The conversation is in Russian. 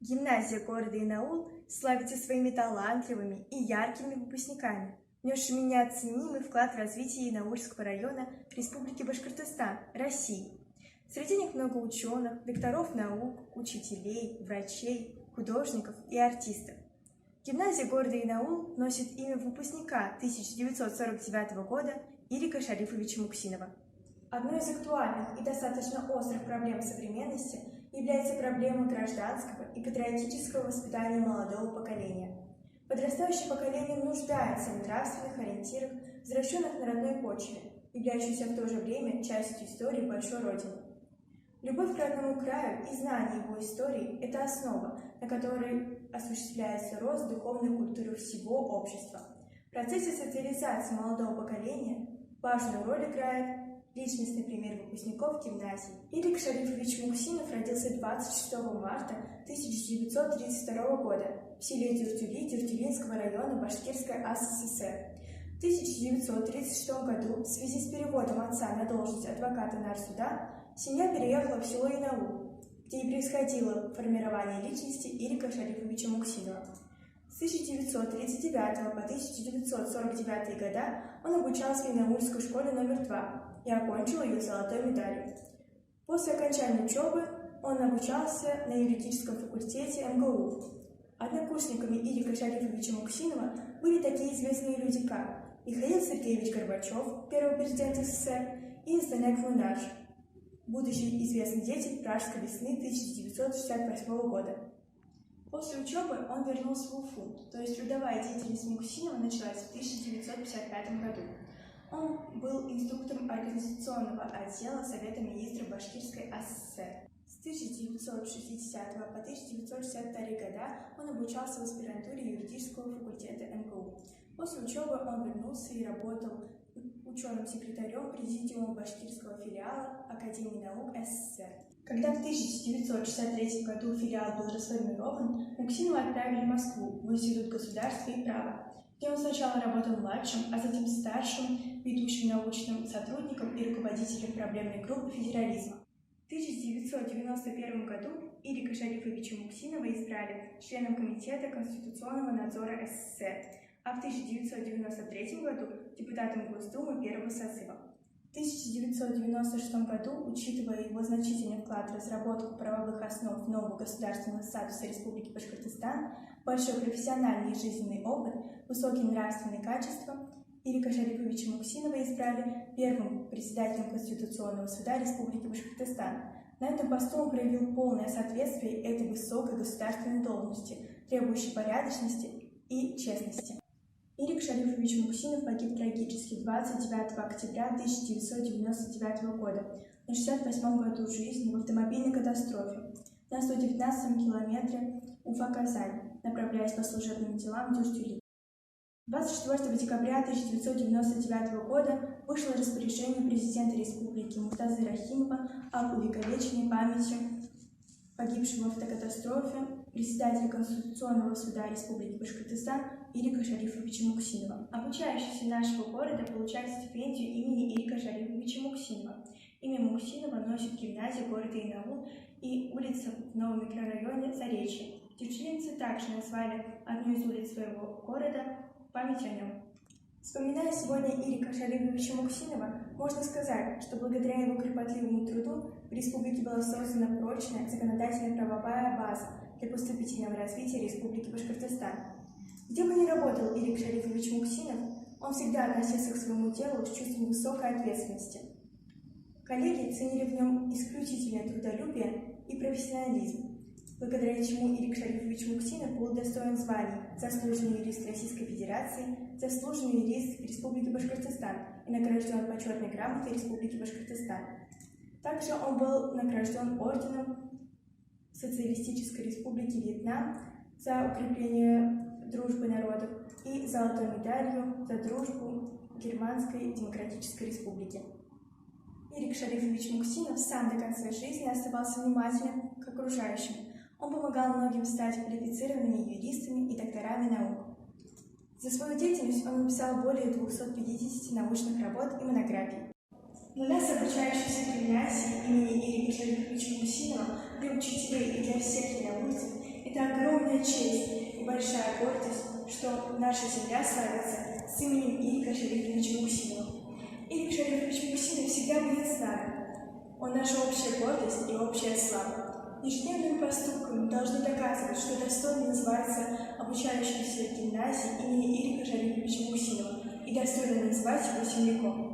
Гимназия города Инаул славится своими талантливыми и яркими выпускниками, внесшими неоценимый вклад в развитие Инаульского района Республики Башкортостан, России. Среди них много ученых, докторов наук, учителей, врачей, художников и артистов. Гимназия города Инаул носит имя выпускника 1949 года Ирика Шарифовича Муксинова. Одной из актуальных и достаточно острых проблем современности является проблема гражданского и патриотического воспитания молодого поколения. Подрастающее поколение нуждается в нравственных ориентирах, взращенных на родной почве, являющейся в то же время частью истории большой Родины. Любовь к родному краю и знание его истории – это основа, на которой осуществляется рост духовной культуры всего общества. В процессе социализации молодого поколения важную роль играет личностный пример выпускников гимназии. Ирик Шарифович Муксинов родился 26 марта 1932 года в селе Дюртюли Дюртюлинского района Башкирской АССР. В 1936 году в связи с переводом отца на должность адвоката нарсуда семья переехала в село Инаул, где и происходило формирование личности Ирика Шарифовича Муксинова. С 1939 по 1949 года он обучался в Инаульской школе номер 2 и окончил ее золотой медалью. После окончания учебы он обучался на юридическом факультете МГУ. Однокурсниками Ирика Шарифовича Муксинова были такие известные люди, как Михаил Сергеевич Горбачев, первый президент СССР, и Станек Мунаш, будущий известный деятель Пражской весны 1968 года. После учебы он вернулся в Уфу, то есть трудовая деятельность Муксинова началась в 1955 году. Он был инструктором организационного отдела Совета министров Башкирской АССР. С 1960 по 1962 года он обучался в аспирантуре юридического факультета МГУ. После учебы он вернулся и работал ученым-секретарем президиума башкирского филиала Академии наук СССР. Когда в 1963 году филиал был расформирован, Муксинова отправили в Москву, в Институт государства и права, где он сначала работал младшим, а затем старшим ведущим научным сотрудником и руководителем проблемной группы федерализма. В 1991 году Ирика Шарифовича Муксинова избрали членом Комитета Конституционного надзора СССР, а в 1993 году депутатом Госдумы первого созыва. В 1996 году, учитывая его значительный вклад в разработку правовых основ нового государственного статуса Республики Башкортостан, большой профессиональный и жизненный опыт, высокие нравственные качества, Ирика Шарифовича Муксинова избрали первым председателем Конституционного суда Республики Башкортостан. На этом посту он проявил полное соответствие этой высокой государственной должности, требующей порядочности и честности. Ирик Шарифович Муксинов погиб трагически 29 октября 1999 года на 68-м году жизни в автомобильной катастрофе на 119-м километре Уфа-Казань, направляясь по служебным делам в Дюртюли. 24 декабря 1999 года вышло распоряжение президента Республики Муртазы Рахимова об увековечении памяти погибшего в автокатастрофе председателя Конституционного суда Республики Башкортостан Ирика Шарифовича Муксинова. Обучающиеся нашего города получают стипендию имени Ирика Шарифовича Муксинова. Имя Муксинова носит гимназия города Инаул и улица в новом микрорайоне Заречье. Дюртюлинцы также назвали одну из улиц своего города в память о нем. Вспоминая сегодня Ирика Шарифовича Муксинова, можно сказать, что благодаря его кропотливому труду в республике была создана прочная законодательно-правовая база для поступительного развития Республики Башкортостан. Где бы ни работал Ирик Шарифович Муксинов, он всегда относился к своему делу с чувством высокой ответственности. Коллеги ценили в нем исключительное трудолюбие и профессионализм, благодаря чему Ирик Шарифович Муксинов был удостоен званий «Заслуженный юрист Российской Федерации», «Заслуженный юрист Республики Башкортостан» и награжден почетной грамотой Республики Башкортостан. Также он был награжден орденом Социалистической Республики Вьетнам за укрепление дружбы народов и золотой медалью за дружбу Германской Демократической Республики. Ирик Шарифович Муксинов сам до конца жизни оставался внимательным к окружающим. Он помогал многим стать квалифицированными юристами и докторами наук. За свою деятельность он написал более 250 научных работ и монографий. Для нас, обучающихся в гимназии имени Ирика Шарифовича Муксинова, для учителей и для всех инаульцев, это огромная честь и большая гордость, что наша земля славится с именем Ирика Шарифовича Мусинова. Ирик Шарифович Мусинов всегда будет с нами. Он наша общая гордость и общая слава. Ежедневными поступками должны доказывать, что достойно называется обучающимся в гимназии имени Ирика Шарифовича Мусинова и достойно называть его земляком.